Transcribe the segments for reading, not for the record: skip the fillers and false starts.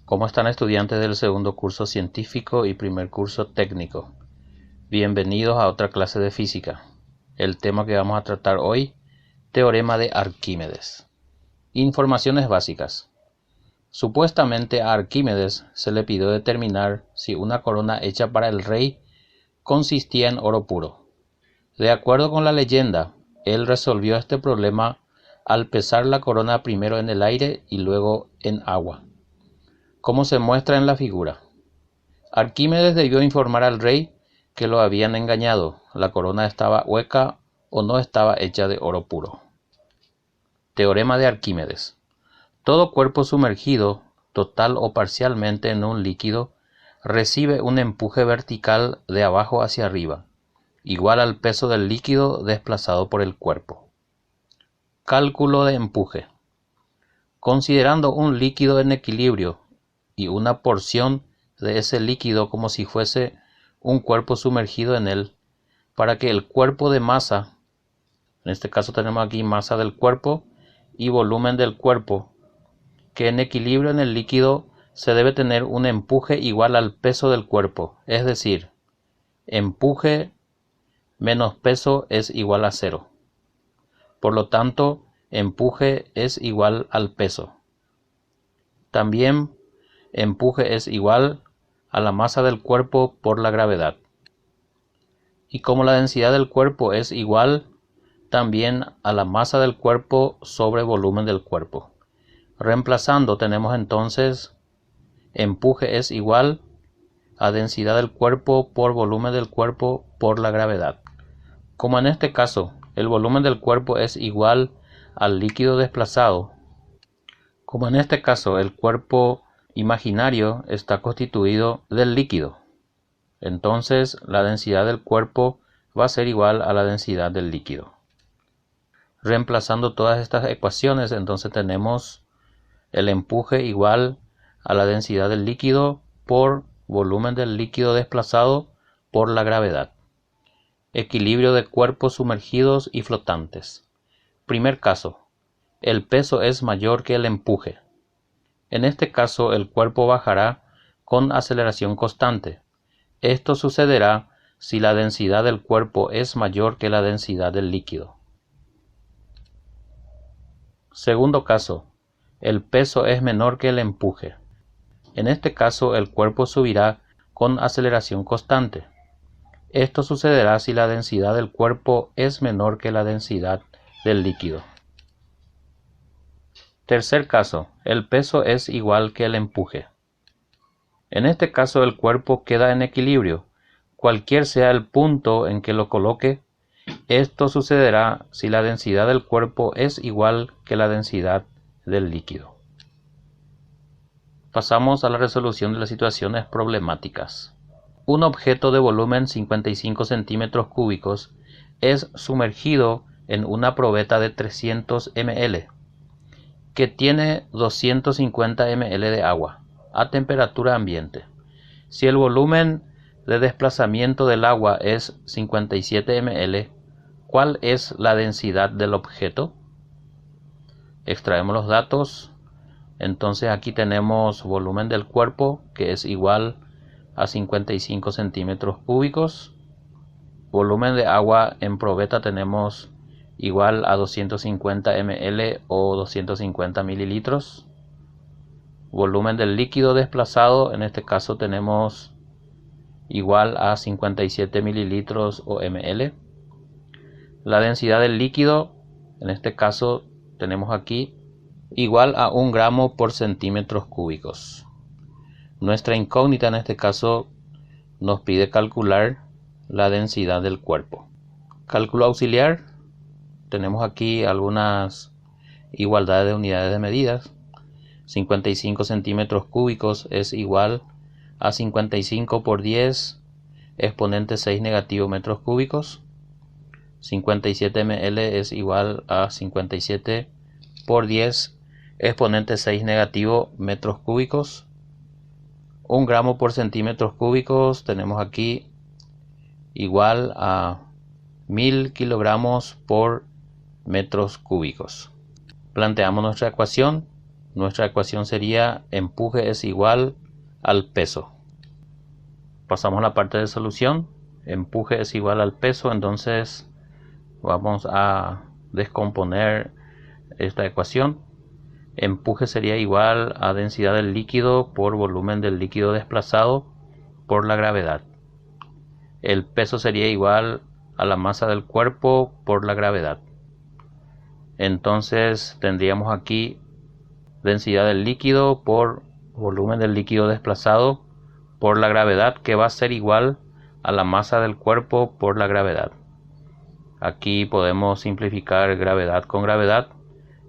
¿Cómo están estudiantes del segundo curso científico y primer curso técnico? Bienvenidos a otra clase de física. El tema que vamos a tratar hoy, teorema de Arquímedes. Informaciones básicas. Supuestamente a Arquímedes se le pidió determinar si una corona hecha para el rey consistía en oro puro. De acuerdo con la leyenda, él resolvió este problema al pesar la corona primero en el aire y luego en agua, como se muestra en la figura. Arquímedes debió informar al rey que lo habían engañado, la corona estaba hueca o no estaba hecha de oro puro. Teorema de Arquímedes. Todo cuerpo sumergido, total o parcialmente en un líquido, recibe un empuje vertical de abajo hacia arriba, igual al peso del líquido desplazado por el cuerpo. Cálculo de empuje. Considerando un líquido en equilibrio y una porción de ese líquido como si fuese un cuerpo sumergido en él, para que el cuerpo de masa, en este caso tenemos aquí masa del cuerpo y volumen del cuerpo, que en equilibrio en el líquido se debe tener un empuje igual al peso del cuerpo, es decir, empuje menos peso es igual a 0. Por lo tanto, empuje es igual al peso. También empuje es igual a la masa del cuerpo por la gravedad. Y como la densidad del cuerpo es igual también a la masa del cuerpo sobre volumen del cuerpo. Reemplazando tenemos entonces empuje es igual a densidad del cuerpo por volumen del cuerpo por la gravedad. Como en este caso el volumen del cuerpo es igual al líquido desplazado, como en este caso el cuerpo imaginario está constituido del líquido, entonces la densidad del cuerpo va a ser igual a la densidad del líquido. Reemplazando todas estas ecuaciones, entonces tenemos el empuje igual a la densidad del líquido por volumen del líquido desplazado por la gravedad. Equilibrio de cuerpos sumergidos y flotantes. Primer caso, el peso es mayor que el empuje. En este caso el cuerpo bajará con aceleración constante. Esto sucederá si la densidad del cuerpo es mayor que la densidad del líquido. Segundo caso, el peso es menor que el empuje. En este caso el cuerpo subirá con aceleración constante. Esto sucederá si la densidad del cuerpo es menor que la densidad del líquido. Tercer caso, el peso es igual que el empuje. En este caso el cuerpo queda en equilibrio, cualquier sea el punto en que lo coloque. Esto sucederá si la densidad del cuerpo es igual que la densidad del líquido. Pasamos a la resolución de las situaciones problemáticas. Un objeto de volumen 55 centímetros cúbicos es sumergido en una probeta de 300 ml que tiene 250 ml de agua a temperatura ambiente. Si el volumen de desplazamiento del agua es 57 ml, ¿cuál es la densidad del objeto? Extraemos los datos. Entonces aquí tenemos volumen del cuerpo, que es igual a 55 centímetros cúbicos. Volumen de agua en probeta tenemos igual a 250 ml o 250 mililitros. Volumen del líquido desplazado, en este caso tenemos igual a 57 mililitros o ml. La densidad del líquido, en este caso tenemos aquí igual a 1 gramo por centímetros cúbicos. Nuestra incógnita en este caso nos pide calcular la densidad del cuerpo. Cálculo auxiliar. Tenemos aquí algunas igualdades de unidades de medidas. 55 centímetros cúbicos es igual a 55 por 10 exponente 6 negativo metros cúbicos. 57 ml es igual a 57 por 10 exponente 6 negativo metros cúbicos. 1 gramo por centímetros cúbicos tenemos aquí igual a 1000 kilogramos por metros cúbicos. Planteamos nuestra ecuación. nuestra ecuación sería empuje es igual al peso. Pasamos a la parte de solución. Empuje es igual al peso, entonces vamos a descomponer esta ecuación. Empuje sería igual a densidad del líquido por volumen del líquido desplazado por la gravedad. El peso sería igual a la masa del cuerpo por la gravedad. Entonces tendríamos aquí densidad del líquido por volumen del líquido desplazado por la gravedad, que va a ser igual a la masa del cuerpo por la gravedad. Aquí podemos simplificar gravedad con gravedad,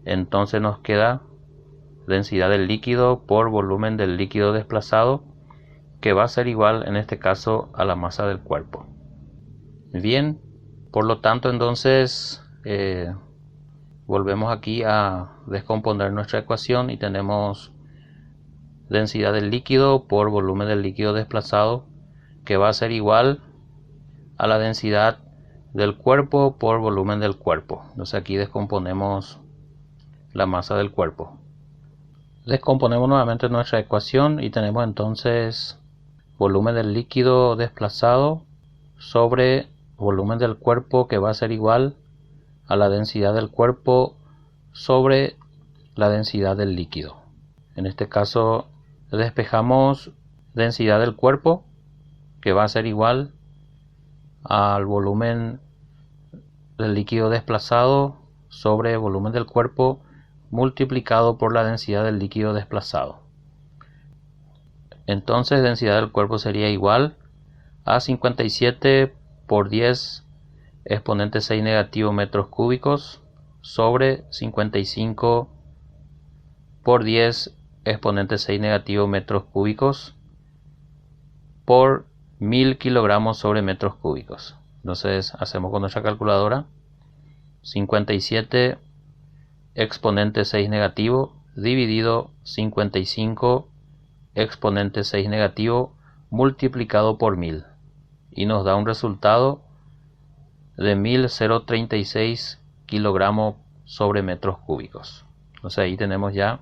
entonces nos queda densidad del líquido por volumen del líquido desplazado, que va a ser igual en este caso a la masa del cuerpo. Bien, por lo tanto entonces volvemos aquí a descomponer nuestra ecuación y tenemos densidad del líquido por volumen del líquido desplazado, que va a ser igual a la densidad del cuerpo por volumen del cuerpo. Entonces aquí descomponemos la masa del cuerpo. Descomponemos nuevamente nuestra ecuación y tenemos entonces volumen del líquido desplazado sobre volumen del cuerpo, que va a ser igual a la densidad del cuerpo sobre la densidad del líquido. En este caso despejamos densidad del cuerpo, que va a ser igual al volumen del líquido desplazado sobre volumen del cuerpo multiplicado por la densidad del líquido desplazado. Entonces densidad del cuerpo sería igual a 57 por 10 exponente 6 negativo metros cúbicos sobre 55 por 10 exponente 6 negativo metros cúbicos por 1000 kilogramos sobre metros cúbicos. Entonces hacemos con nuestra calculadora 57 exponente 6 negativo dividido 55 exponente 6 negativo multiplicado por 1000, y nos da un resultado de 1036 kilogramos sobre metros cúbicos. Entonces ahí tenemos ya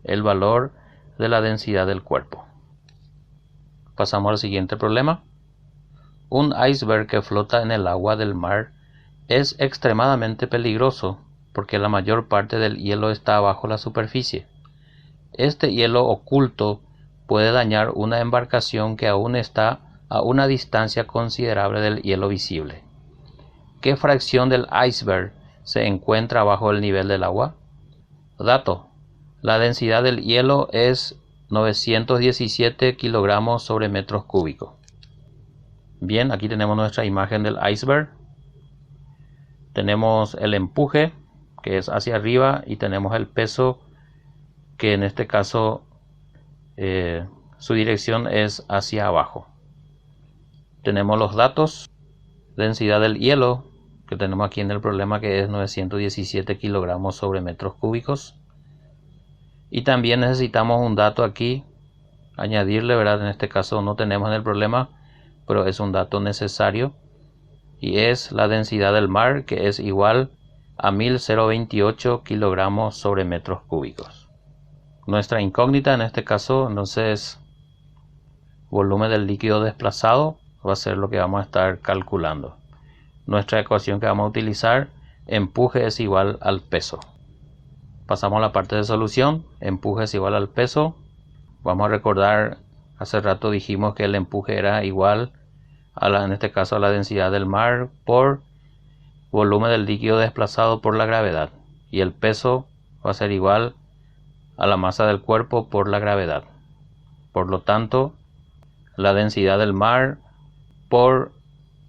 el valor de la densidad del cuerpo. Pasamos al siguiente problema. Un iceberg que flota en el agua del mar es extremadamente peligroso porque la mayor parte del hielo está bajo la superficie. Este hielo oculto puede dañar una embarcación que aún está a una distancia considerable del hielo visible. ¿Qué fracción del iceberg se encuentra bajo el nivel del agua? Dato: la densidad del hielo es 917 kilogramos sobre metros cúbicos. Bien, aquí tenemos nuestra imagen del iceberg. Tenemos el empuje, que es hacia arriba, y tenemos el peso, que en este caso su dirección es hacia abajo. Tenemos los datos: densidad del hielo, que tenemos aquí en el problema, que es 917 kilogramos sobre metros cúbicos. Y también necesitamos un dato aquí, añadirle, ¿verdad? En este caso no tenemos en el problema, pero es un dato necesario, y es la densidad del mar, que es igual a 1028 kilogramos sobre metros cúbicos. Nuestra incógnita en este caso entonces volumen del líquido desplazado va a ser lo que vamos a estar calculando. Nuestra ecuación que vamos a utilizar, empuje es igual al peso. Pasamos a la parte de solución. Empuje es igual al peso. Vamos a recordar, hace rato dijimos que el empuje era igual a en este caso a la densidad del mar por volumen del líquido desplazado por la gravedad, y el peso va a ser igual a la masa del cuerpo por la gravedad. Por lo tanto, la densidad del mar por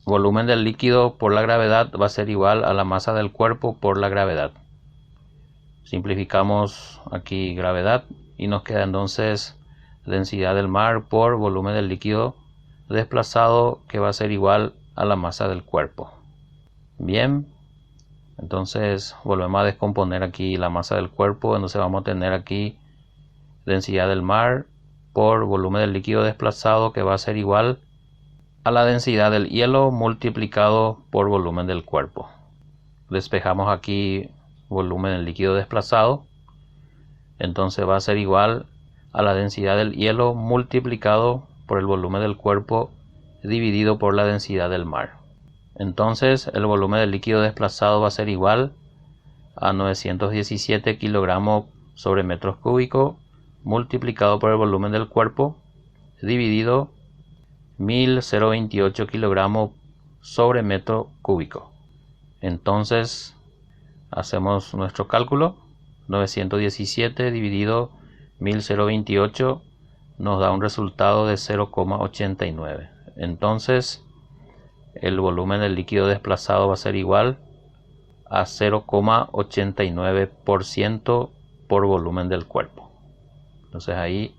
volumen del líquido por la gravedad va a ser igual a la masa del cuerpo por la gravedad. Simplificamos aquí gravedad y nos queda entonces densidad del mar por volumen del líquido desplazado, que va a ser igual a la masa del cuerpo. Bien, entonces volvemos a descomponer aquí la masa del cuerpo. Entonces vamos a tener aquí densidad del mar por volumen del líquido desplazado, que va a ser igual a la densidad del hielo multiplicado por volumen del cuerpo. Despejamos aquí volumen del líquido desplazado. Entonces va a ser igual a la densidad del hielo multiplicado por el volumen del cuerpo dividido por la densidad del mar. Entonces el volumen del líquido desplazado va a ser igual a 917 kilogramos sobre metros cúbicos multiplicado por el volumen del cuerpo dividido 1028 kilogramos sobre metro cúbico. Entonces hacemos nuestro cálculo. 917 dividido 1028 nos da un resultado de 0,89. Entonces el volumen del líquido desplazado va a ser igual a 0,89% por volumen del cuerpo. Entonces ahí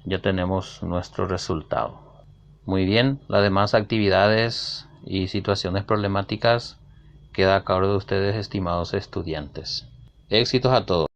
ya tenemos nuestro resultado. Muy bien, las demás actividades y situaciones problemáticas queda a cargo de ustedes, estimados estudiantes. Éxitos a todos.